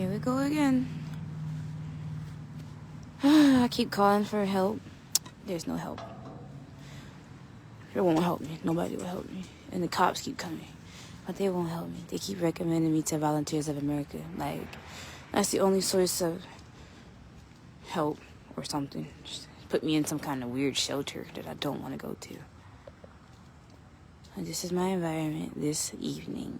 Here we go again. I keep calling for help. There's no help. They won't help me. Nobody will help me. And the cops keep coming. But they won't help me. They keep recommending me to Volunteers of America. Like, that's the only source of help or something. Just put me in some kind of weird shelter that I don't want to go to. And this is my environment this evening.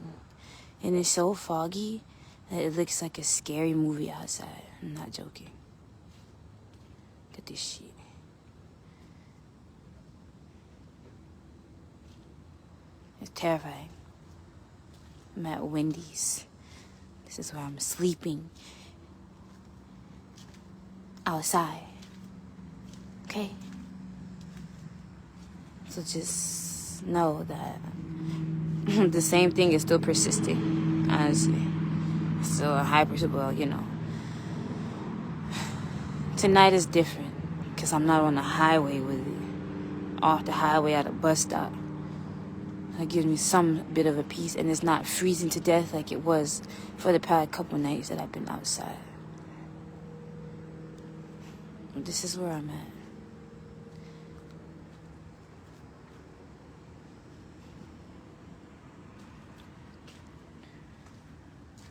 And it's so foggy that it looks like a scary movie outside. I'm not joking. Look at this shit. It's terrifying. I'm at Wendy's. This is where I'm sleeping. Outside. Okay? So just know that the same thing is still persisting, honestly. So a high percent, you know. Tonight is different because I'm not on the highway with it. Off the highway at a bus stop. That gives me some bit of a peace, and it's not freezing to death like it was for the past couple nights that I've been outside. This is where I'm at.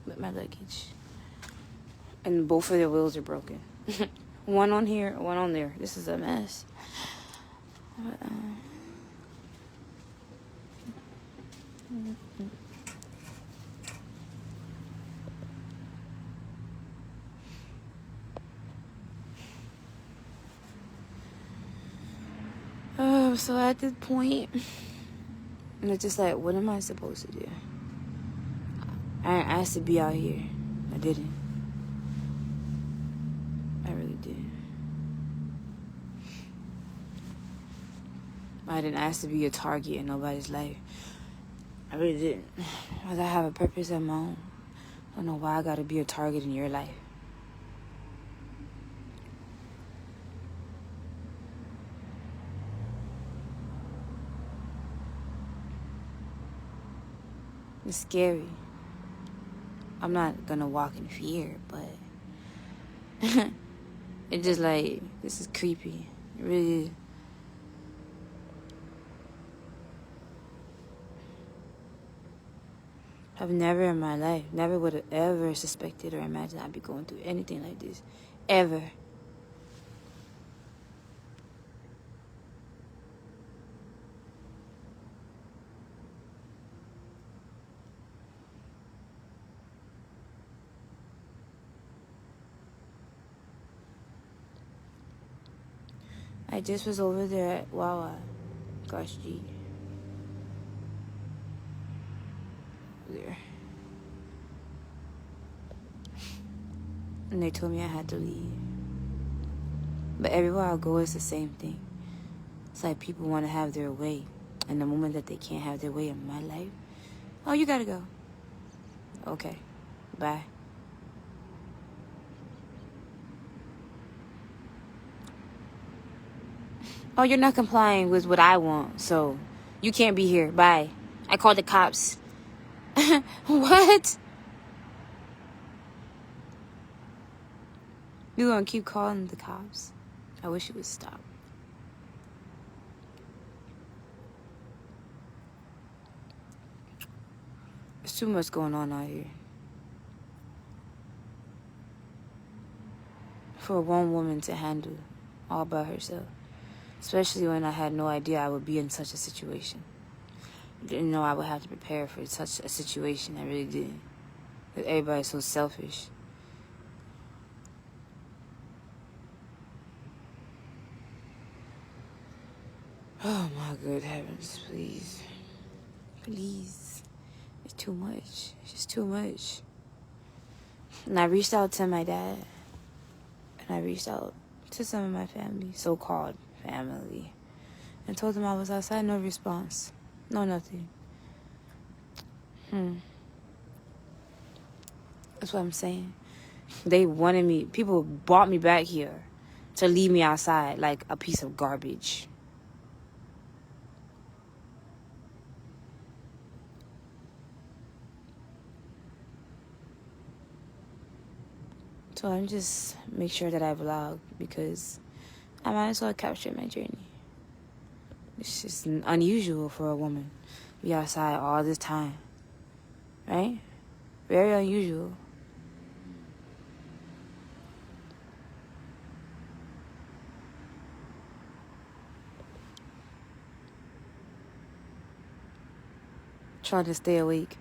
With my luggage. And both of their wheels are broken. One on here, one on there. This is a mess. But, so at this point, and it's just like, what am I supposed to do? I ain't asked to be out here. I didn't. I really didn't. I didn't ask to be a target in nobody's life. I really didn't. Because I have a purpose of my own. I don't know why I gotta be a target in your life. It's scary. I'm not gonna walk in fear, but it's just like, this is creepy. It really is. I've never in my life, never would have ever suspected or imagined I'd be going through anything like this. Ever. I just was over there at Wawa. Gosh, gee. There. And they told me I had to leave. But everywhere I go, it's the same thing. It's like people want to have their way. And the moment that they can't have their way in my life, oh, you gotta go. Okay. Bye. Oh, you're not complying with what I want, so you can't be here. Bye. I called the cops. What? You gonna keep calling the cops? I wish you would stop. There's too much going on out here. For one woman to handle all by herself. Especially when I had no idea I would be in such a situation. Didn't know I would have to prepare for such a situation. I really didn't. Because everybody's so selfish. Oh my good heavens, please. Please. It's too much. It's just too much. And I reached out to my dad. And I reached out to some of my family, so-called family, and told them I was outside. No response. No nothing. That's what I'm saying. They wanted me, people brought me back here to leave me outside like a piece of garbage. So I'm just make sure that I vlog because I might as well capture my journey. It's just unusual for a woman to be outside all this time, right? Very unusual. Trying to stay awake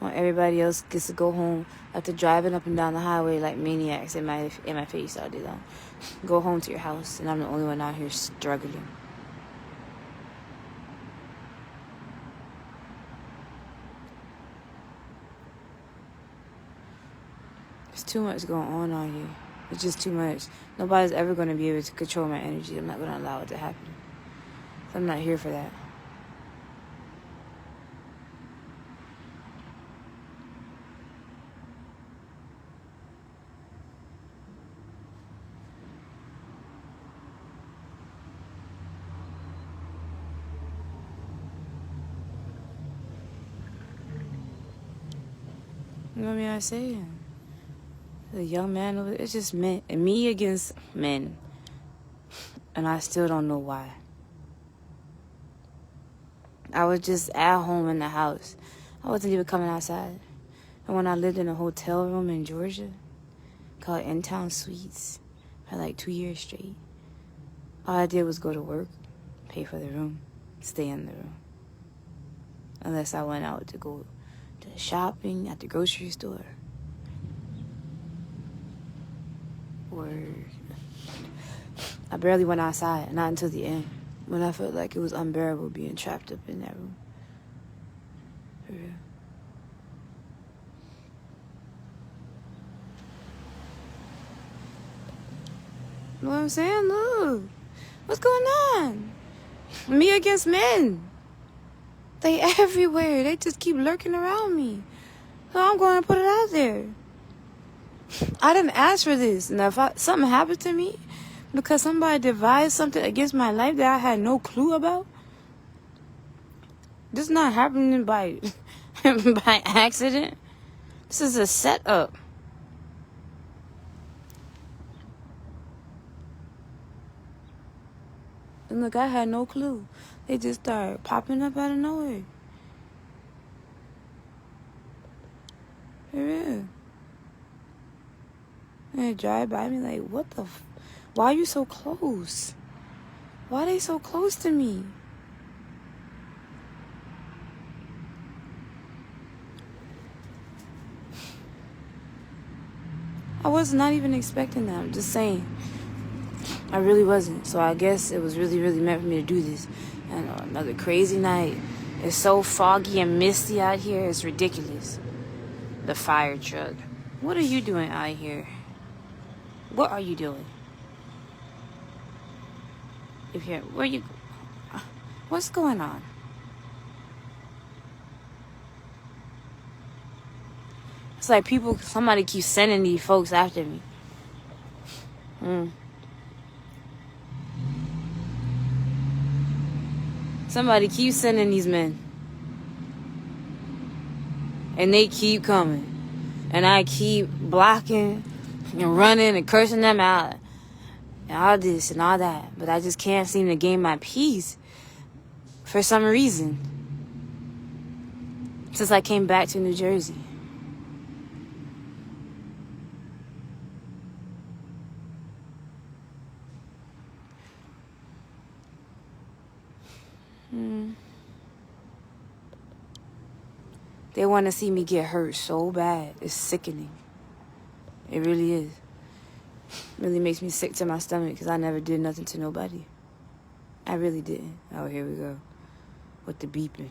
while everybody else gets to go home after driving up and down the highway like maniacs in my face all day long. Go home to your house, and I'm the only one out here struggling. There's too much going on out here. It's just too much. Nobody's ever going to be able to control my energy. I'm not going to allow it to happen. So I'm not here for that. You know what I'm saying? The young man over there, it's just men, and me against men. And I still don't know why. I was just at home in the house. I wasn't even coming outside. And when I lived in a hotel room in Georgia called In-Town Suites for like 2 years straight, all I did was go to work, pay for the room, stay in the room. Unless I went out to go to shopping at the grocery store. Or I barely went outside, not until the end, when I felt like it was unbearable being trapped up in that room. For real. You know what I'm saying? Look. What's going on? Me against men. They everywhere. They just keep lurking around me. So I'm going to put it out there. I didn't ask for this. And if something happened to me because somebody devised something against my life that I had no clue about, this is not happening by by accident. This is a setup. And look, I had no clue. They just started popping up out of nowhere. For real. And they drive by me like, what the why are you so close? Why are they so close to me? I was not even expecting that. I'm just saying. I really wasn't. So I guess it was really, really meant for me to do this. And another crazy night. It's so foggy and misty out here. It's ridiculous. The fire truck. What are you doing out here? What are you doing? If you're, where you? What's going on? It's like somebody keeps sending these folks after me. Somebody keeps sending these men. And they keep coming. And I keep blocking and running and cursing them out. And all this and all that. But I just can't seem to gain my peace. For some reason. Since I came back to New Jersey. They want to see me get hurt so bad. It's sickening. It really is. It really makes me sick to my stomach because I never did nothing to nobody. I really didn't. Oh, here we go. With the beeping.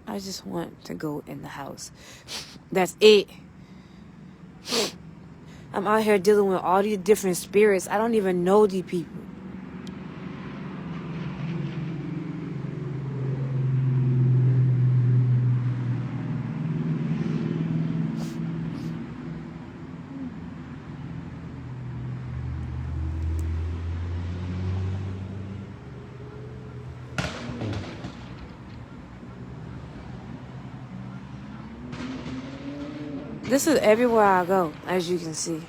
I just want to go in the house. That's it. I'm out here dealing with all these different spirits. I don't even know these people. This is everywhere I go, as you can see.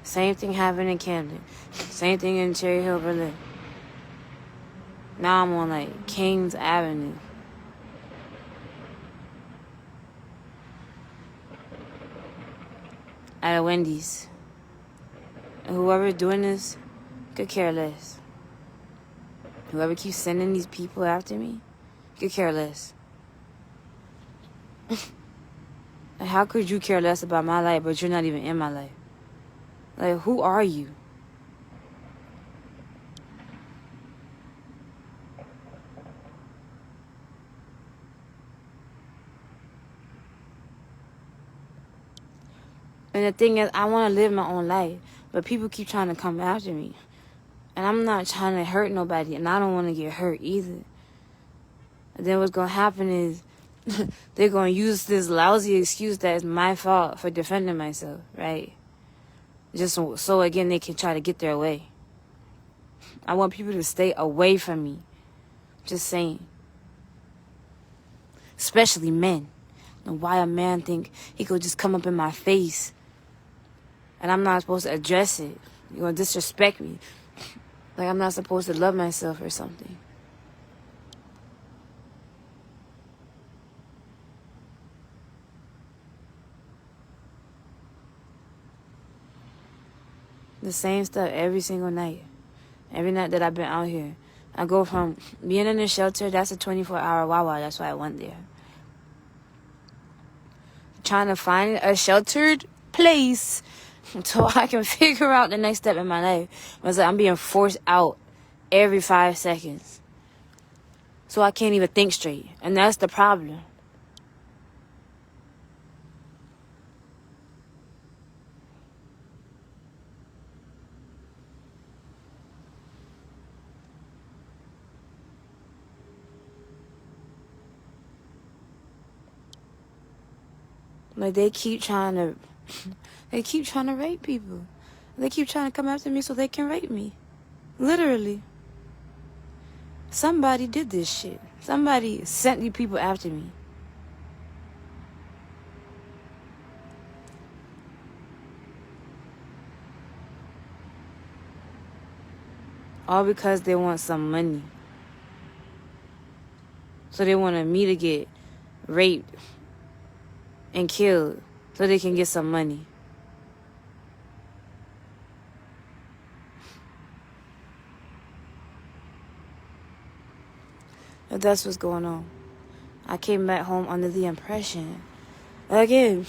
Same thing happened in Camden. Same thing in Cherry Hill, Berlin. Now I'm on, like, Kings Avenue. At a Wendy's. And whoever's doing this could care less. Whoever keeps sending these people after me could care less. Like, how could you care less about my life, but you're not even in my life? Like, who are you? And the thing is, I want to live my own life, but people keep trying to come after me. And I'm not trying to hurt nobody, and I don't want to get hurt either. And then what's going to happen is they're going to use this lousy excuse that it's my fault for defending myself, right? Just so again, they can try to get their way. I want people to stay away from me. Just saying. Especially men. And why a man think he could just come up in my face and I'm not supposed to address it. You're going to disrespect me. Like I'm not supposed to love myself or something. The same stuff every single night. Every night that I've been out here. I go from being in a shelter, that's a 24-hour Wawa. That's why I went there. Trying to find a sheltered place until I can figure out the next step in my life. It's like I'm being forced out every 5 seconds. So I can't even think straight. And that's the problem. Like they keep trying to rape people. They keep trying to come after me so they can rape me. Literally. Somebody did this shit. Somebody sent these people after me. All because they want some money. So they wanted me to get raped and killed so they can get some money. But that's what's going on. I came back home under the impression, again,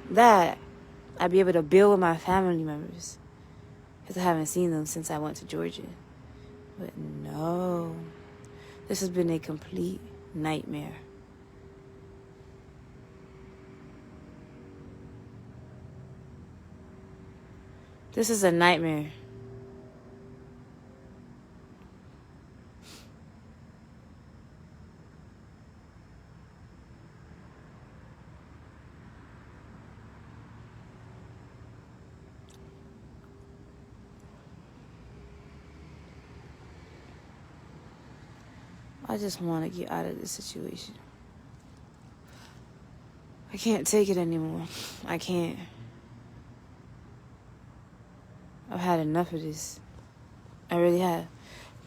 that I'd be able to build with my family members. Because I haven't seen them since I went to Georgia. But no. This has been a complete nightmare. This is a nightmare. I just want to get out of this situation. I can't take it anymore. I can't. I've had enough of this. I really have.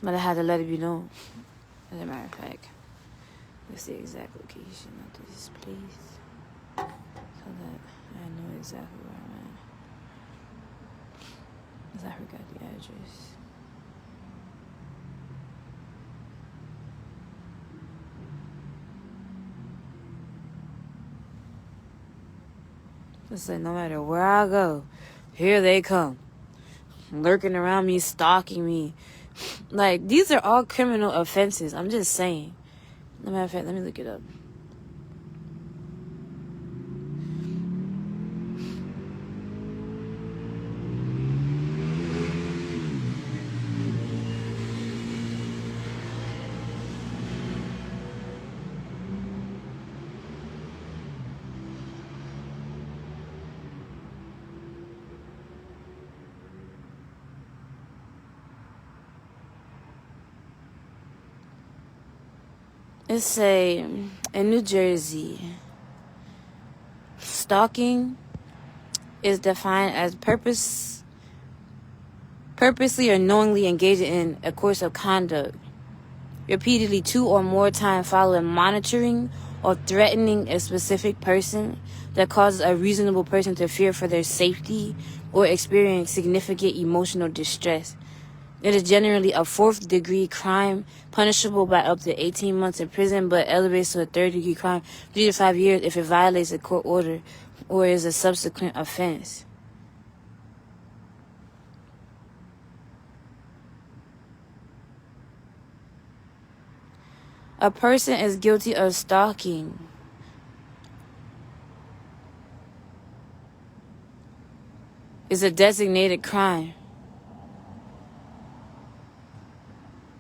But I had to let it be known. As a matter of fact, what's the exact location of this place? So that I know exactly where I'm at. Because I forgot the address. It's like no matter where I go, here they come. Lurking around me, stalking me. Like, these are all criminal offenses. I'm just saying. No matter of fact, let me look it up. It's in New Jersey, stalking is defined as purposely or knowingly engaging in a course of conduct repeatedly 2 or more times following monitoring or threatening a specific person that causes a reasonable person to fear for their safety or experience significant emotional distress. It is generally a 4th degree crime punishable by up to 18 months in prison, but elevates to a 3rd degree crime 3 to 5 years if it violates a court order or is a subsequent offense. A person is guilty of stalking. Is a designated crime.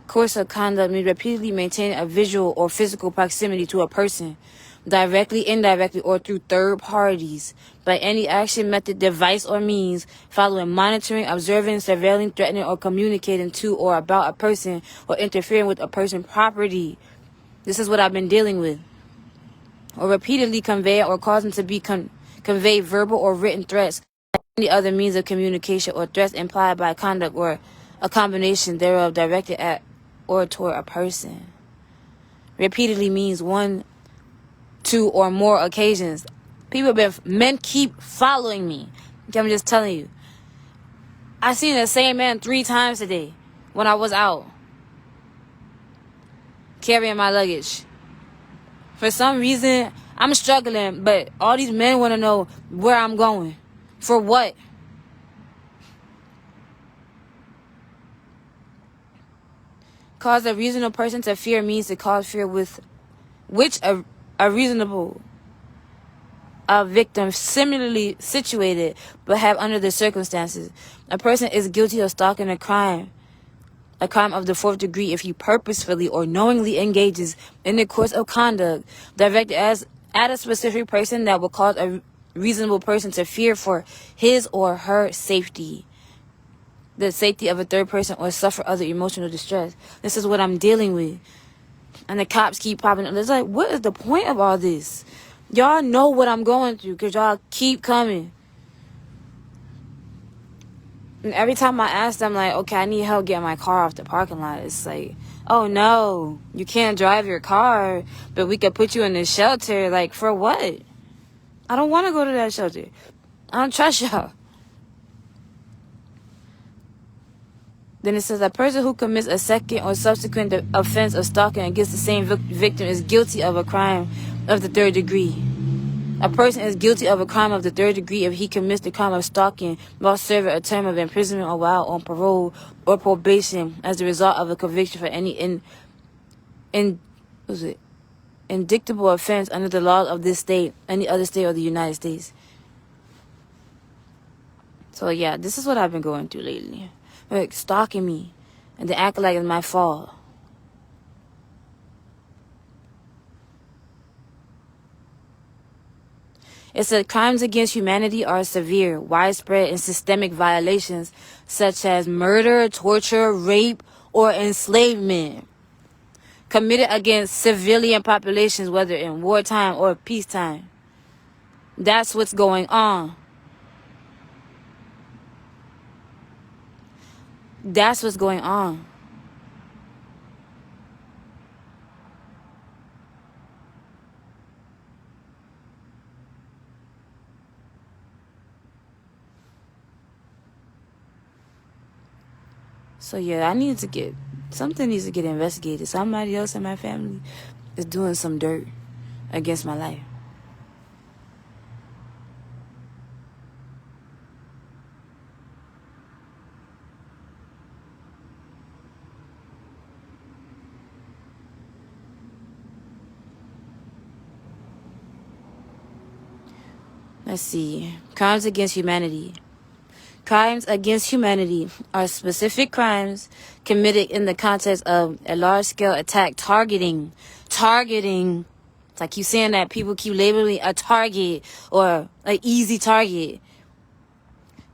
Course of conduct means repeatedly maintaining a visual or physical proximity to a person, directly, indirectly, or through third parties, by any action, method, device, or means, following monitoring, observing, surveilling, threatening, or communicating to or about a person, or interfering with a person's property. This is what I've been dealing with. Or repeatedly convey or causing to be convey verbal or written threats, any other means of communication or threats implied by conduct or a combination thereof directed at or toward a person. Repeatedly means 1, 2, or more occasions. Men keep following me. I'm just telling you. I seen the same man 3 times today when I was out carrying my luggage. For some reason, I'm struggling, but all these men want to know where I'm going. For what? Cause a reasonable person to fear means to cause fear with which a reasonable victim similarly situated but have under the circumstances. A person is guilty of stalking a crime of the 4th degree if he purposefully or knowingly engages in the course of conduct directed at a specific person that will cause a reasonable person to fear for his or her safety, the safety of a third person, or suffer other emotional distress. This is what I'm dealing with. And the cops keep popping up. It's like, what is the point of all this? Y'all know what I'm going through because y'all keep coming. And every time I ask them, like, okay, I need help getting my car off the parking lot, it's like, oh no, you can't drive your car, but we could put you in the shelter. Like, for what? I don't want to go to that shelter. I don't trust y'all. Then it says a person who commits a second or subsequent offense of stalking against the same victim is guilty of a crime of the 3rd degree. A person is guilty of a crime of the 3rd degree if he commits the crime of stalking while serving a term of imprisonment or while on parole or probation as a result of a conviction for any indictable offense under the laws of this state, any other state, or the United States. So yeah, this is what I've been going through lately. Like, stalking me and they act like it's my fault. It said crimes against humanity are severe, widespread, and systemic violations such as murder, torture, rape, or enslavement committed against civilian populations, whether in wartime or peacetime. That's what's going on. That's what's going on. So yeah, something needs to get investigated. Somebody else in my family is doing some dirt against my life. Let's see. Crimes against humanity. Crimes against humanity are specific crimes committed in the context of a large-scale attack targeting. It's like you saying that people keep labeling a target or an easy target.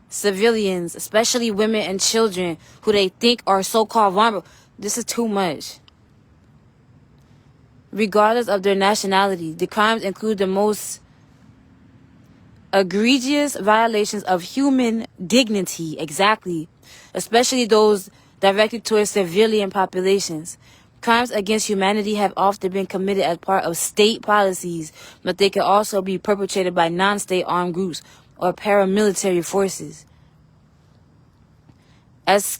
Civilians, especially women and children who they think are so-called vulnerable. This is too much. Regardless of their nationality, the crimes include the most egregious violations of human dignity, exactly, especially those directed towards civilian populations. Crimes against humanity have often been committed as part of state policies, but they can also be perpetrated by non-state armed groups or paramilitary forces. As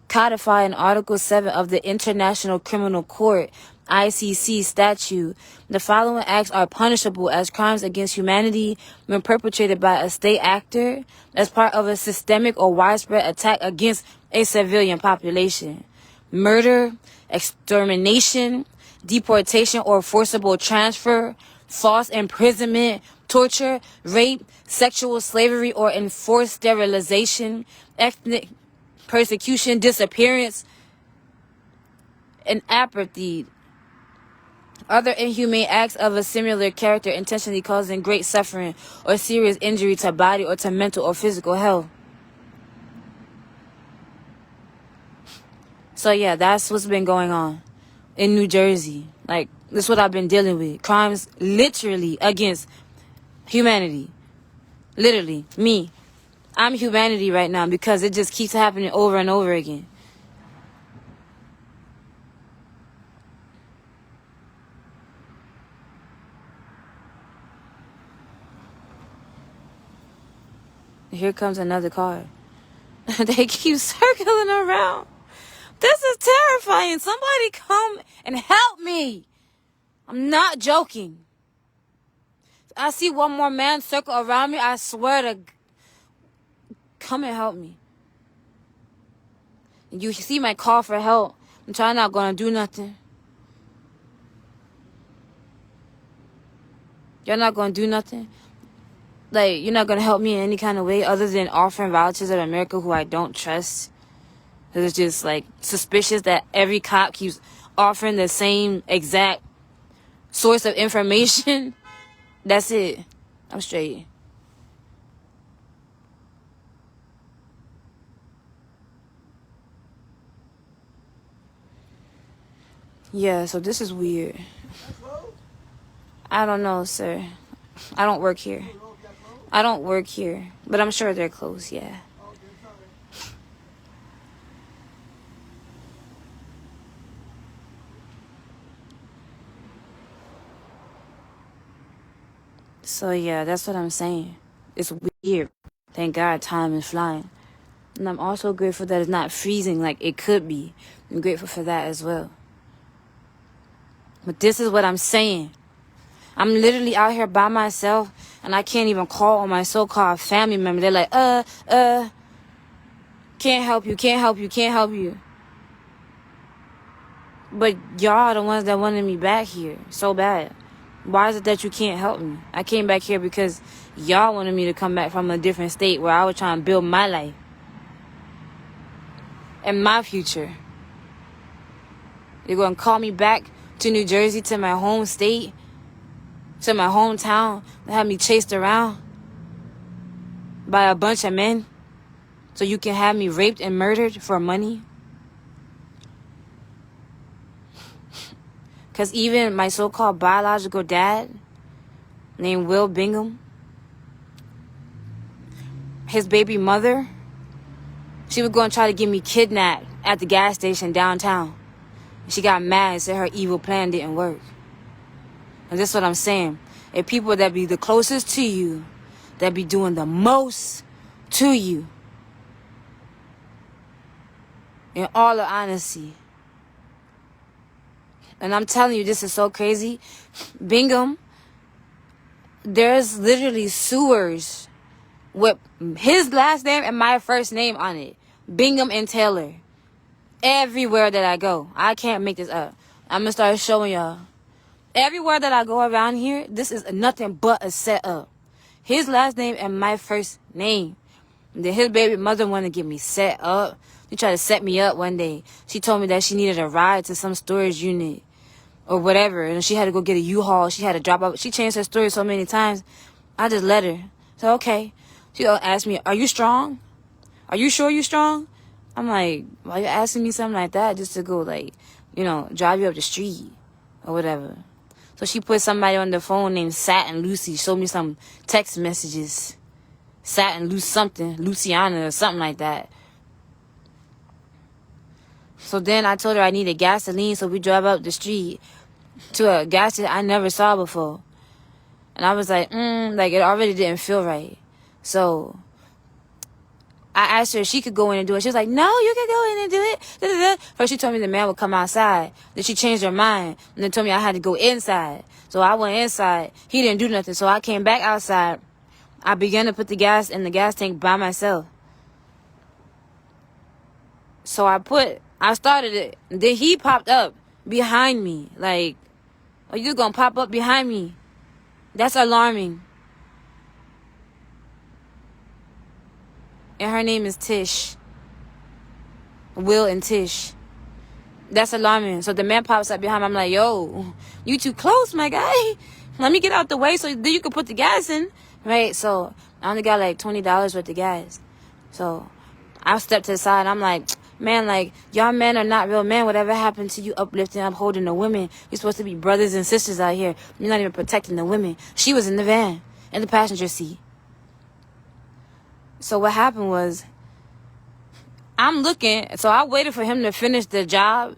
codified in Article 7 of the International Criminal Court (ICC) statute, the following acts are punishable as crimes against humanity when perpetrated by a state actor as part of a systemic or widespread attack against a civilian population: murder, extermination, deportation or forcible transfer, false imprisonment, torture, rape, sexual slavery or enforced sterilization, ethnic persecution, disappearance, and apathy. Other inhumane acts of a similar character intentionally causing great suffering or serious injury to body or to mental or physical health. So yeah, that's what's been going on in New Jersey. Like, this is what I've been dealing with. Crimes literally against humanity. Literally, me. I'm humanity right now because it just keeps happening over and over again. Here comes another car. They keep circling around. This is terrifying. Somebody come and help me. I'm not joking. I see one more man circle around me. I swear to... Come and help me. You see my call for help. I'm trying not gonna do nothing. You're not gonna do nothing? Like, you're not gonna help me in any kind of way other than offering vouchers at America who I don't trust? It's just, like, suspicious that every cop keeps offering the same exact source of information. That's it. I'm straight. Yeah, so this is weird. I don't know, sir. I don't work here. I don't work here. But I'm sure they're closed, yeah. So yeah, that's what I'm saying. It's weird. Thank God time is flying. And I'm also grateful that it's not freezing like it could be. I'm grateful for that as well. But this is what I'm saying. I'm literally out here by myself and I can't even call on my so-called family member. They're like, can't help you, can't help you, can't help you. But y'all are the ones that wanted me back here so bad. Why is it that you can't help me? I came back here because y'all wanted me to come back from a different state where I was trying to build my life and my future. You're going to call me back to New Jersey, to my home state, to my hometown, and have me chased around by a bunch of men so you can have me raped and murdered for money? Because even my so-called biological dad, named Will Bingham, his baby mother, she was going to try to get me kidnapped at the gas station downtown. She got mad and said her evil plan didn't work. And this is what I'm saying. If people that be the closest to you, that be doing the most to you, in all of honesty, and I'm telling you, this is so crazy. Bingham, there's literally sewers with his last name and my first name on it. Bingham and Taylor. Everywhere that I go. I can't make this up. I'm going to start showing y'all. Everywhere that I go around here, this is nothing but a setup. His last name and my first name. And then his baby mother wanted to get me set up. She tried to set me up one day. She told me that she needed a ride to some storage unit or whatever. And she had to go get a U-Haul. She had to drop off. She changed her story so many times. I just let her. So, okay. She asked me, are you strong? Are you sure you're strong? I'm like, why you asking me something like that just to go, like, you know, drive you up the street or whatever? So she put somebody on the phone named Sat and Lucy. Showed me some text messages. Sat and Luciana or something like that. So then I told her I needed gasoline, so we drove up the street to a gas station I never saw before. And I was like, like it already didn't feel right. So I asked her if she could go in and do it. She was like, no, you can go in and do it. Da-da-da. First she told me the man would come outside. Then she changed her mind and then told me I had to go inside. So I went inside. He didn't do nothing. So I came back outside. I began to put the gas in the gas tank by myself. So I started it. Then he popped up behind me. Like, are you gonna pop up behind me? That's alarming. And her name is Tish. Will and Tish. That's alarming. So the man pops up behind me. I'm like, yo, you too close, my guy. Let me get out the way so then you can put the gas in. Right? So I only got like $20 worth of gas. So I stepped to the side. I'm like, man, like, y'all men are not real men. Whatever happened to you uplifting, upholding the women? You're supposed to be brothers and sisters out here. You're not even protecting the women. She was in the van, in the passenger seat. So what happened was, I'm looking. So I waited for him to finish the job.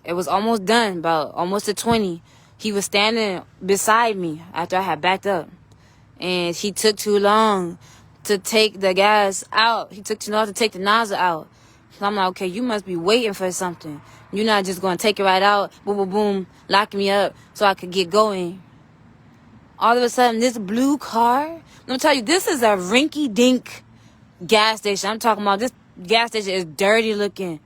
It was almost done, about almost at 20. He was standing beside me after I had backed up. And he took too long to take the gas out. He took too long to take the nozzle out. So I'm like, okay, you must be waiting for something. You're not just going to take it right out, boom, boom, boom, lock me up so I could get going. All of a sudden, this blue car, I'm going to tell you, this is a rinky-dink gas station. I'm talking about this gas station is dirty looking.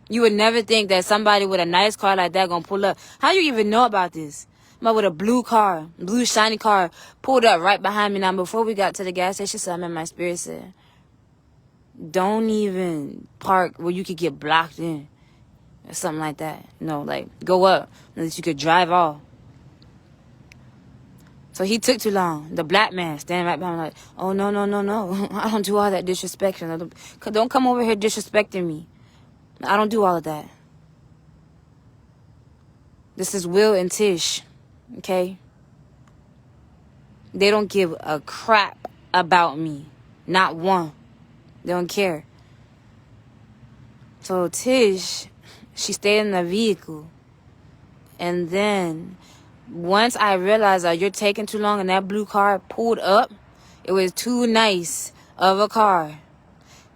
You would never think that somebody with a nice car like that going to pull up. How you even know about this? But with a blue car, blue shiny car, pulled up right behind me. Now, before we got to the gas station, something in my spirit said, don't even park where you could get blocked in. Or something like that. No, like, go up. Unless you could drive off. So he took too long. The black man standing right behind me like, oh, no. I don't do all that disrespecting. Don't come over here disrespecting me. I don't do all of that. This is Will and Tish. Okay? They don't give a crap about me. Not one. They don't care. So Tish, she stayed in the vehicle. And then once I realized that you're taking too long and that blue car pulled up, it was too nice of a car.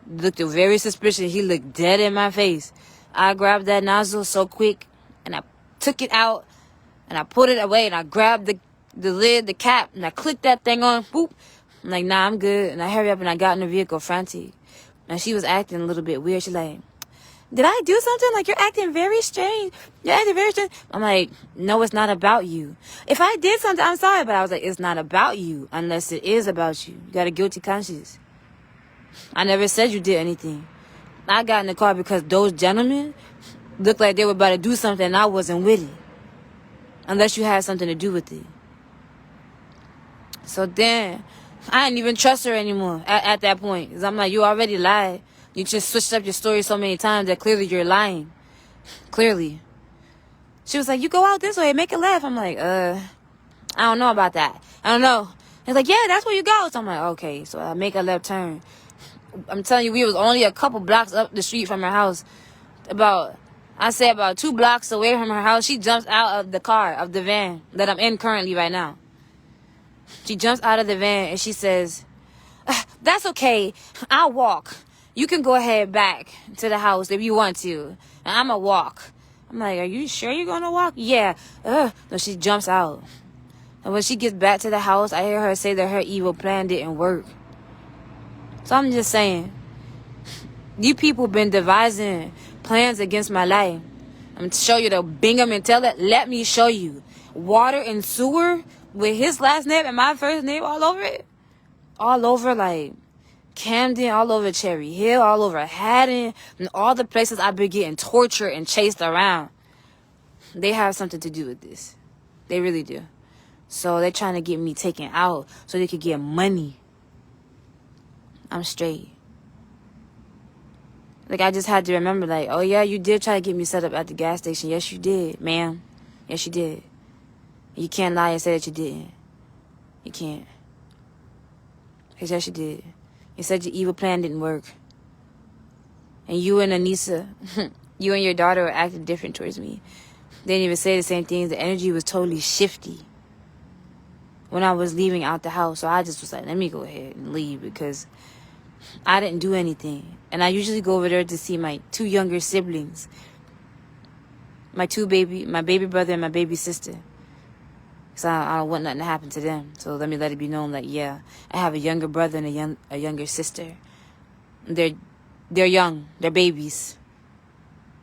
Looked very suspicious. He looked dead in my face. I grabbed that nozzle so quick and I took it out and I put it away and I grabbed the lid, the cap, and I clicked that thing on. Boop. I'm like, nah, I'm good. And I hurry up and I got in the vehicle frantic. And she was acting a little bit weird. She's like, did I do something? Like, you're acting very strange. You're acting very strange. I'm like, no, it's not about you. If I did something, I'm sorry. But I was like, it's not about you unless it is about you. You got a guilty conscience. I never said you did anything. I got in the car because those gentlemen looked like they were about to do something and I wasn't with it. Unless you had something to do with it. So then, I didn't even trust her anymore at that point. Because I'm like, you already lied. You just switched up your story so many times that clearly you're lying. Clearly. She was like, you go out this way, make a left. I'm like, I don't know about that. I don't know. He's like, yeah, that's where you go. So I'm like, okay. So I make a left turn. I'm telling you, we was only a couple blocks up the street from her house. About 2 blocks away from her house. She jumps out of the car, of the van that I'm in currently right now. She jumps out of the van and she says, that's okay. I'll walk. You can go ahead back to the house if you want to. And I'm going to walk. I'm like, are you sure you're going to walk? Yeah. So she jumps out. And when she gets back to the house, I hear her say that her evil plan didn't work. So I'm just saying, you people been devising plans against my life. I'm going to show you the Bingham and tell it. Let me show you. Water and sewer with his last name and my first name all over it. All over, like, Camden, all over Cherry Hill, all over Haddon, and all the places I've been getting tortured and chased around. They have something to do with this. They really do. So they're trying to get me taken out so they could get money. I'm straight. Like, I just had to remember, like, oh, yeah, you did try to get me set up at the gas station. Yes, you did, ma'am. Yes, you did. You can't lie and say that you didn't. You can't. Because yes, you did. You said your evil plan didn't work. And you and Anissa, you and your daughter were acting different towards me. They didn't even say the same things. The energy was totally shifty when I was leaving out the house. So I just was like, let me go ahead and leave because I didn't do anything. And I usually go over there to see my 2 younger siblings. My baby brother and my baby sister. Because I don't want nothing to happen to them. So let me let it be known that, yeah, I have a younger brother and a younger sister. They're young. They're babies.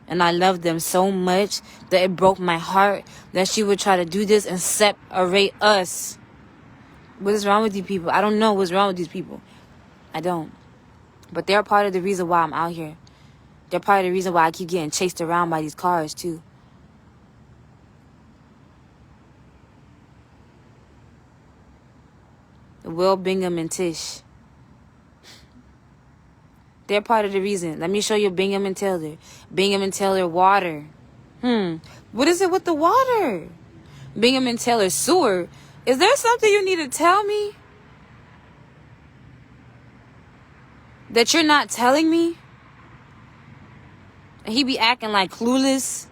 And I love them so much that it broke my heart that she would try to do this and separate us. What is wrong with these people? I don't know what's wrong with these people. I don't. But they're part of the reason why I'm out here. They're part of the reason why I keep getting chased around by these cars, too. Will, Bingham, and Tish. They're part of the reason. Let me show you Bingham and Taylor. Bingham and Taylor water. What is it with the water? Bingham and Taylor sewer. Is there something you need to tell me that you're not telling me? And he be acting like clueless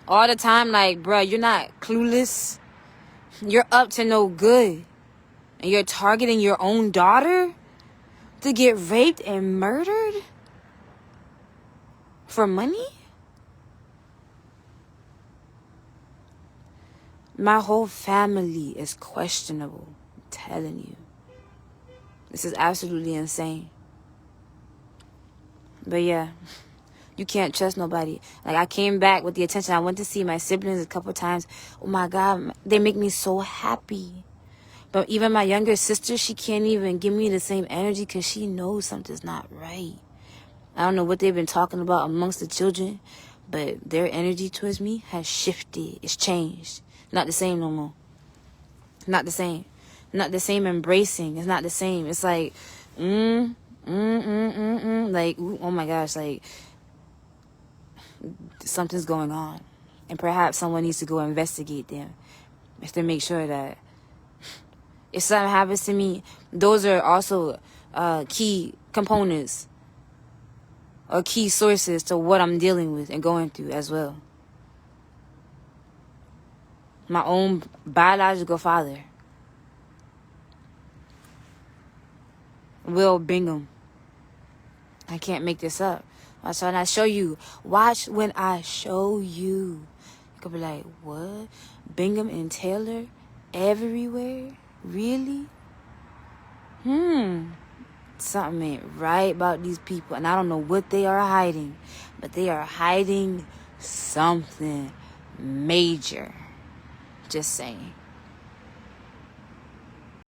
all the time. Like, bruh, you're not clueless. You're up to no good. And you're targeting your own daughter to get raped and murdered for money? My whole family is questionable. I'm telling you. This is absolutely insane. But yeah, you can't trust nobody. Like, I came back with the attention. I went to see my siblings a couple times. Oh my God, they make me so happy. But even my younger sister, she can't even give me the same energy because she knows something's not right. I don't know what they've been talking about amongst the children, but their energy towards me has shifted. It's changed. Not the same no more. Not the same. Not the same embracing. It's not the same. It's like, like, ooh, oh my gosh, like, something's going on. And perhaps someone needs to go investigate them just to make sure that if something happens to me, those are also key components or key sources to what I'm dealing with and going through as well. My own biological father, Will Bingham. I can't make this up. Watch when I show you. Watch when I show you. You could be like, what? Bingham and Taylor everywhere? Really? Something ain't right about these people. And I don't know what they are hiding. But they are hiding something major. Just saying.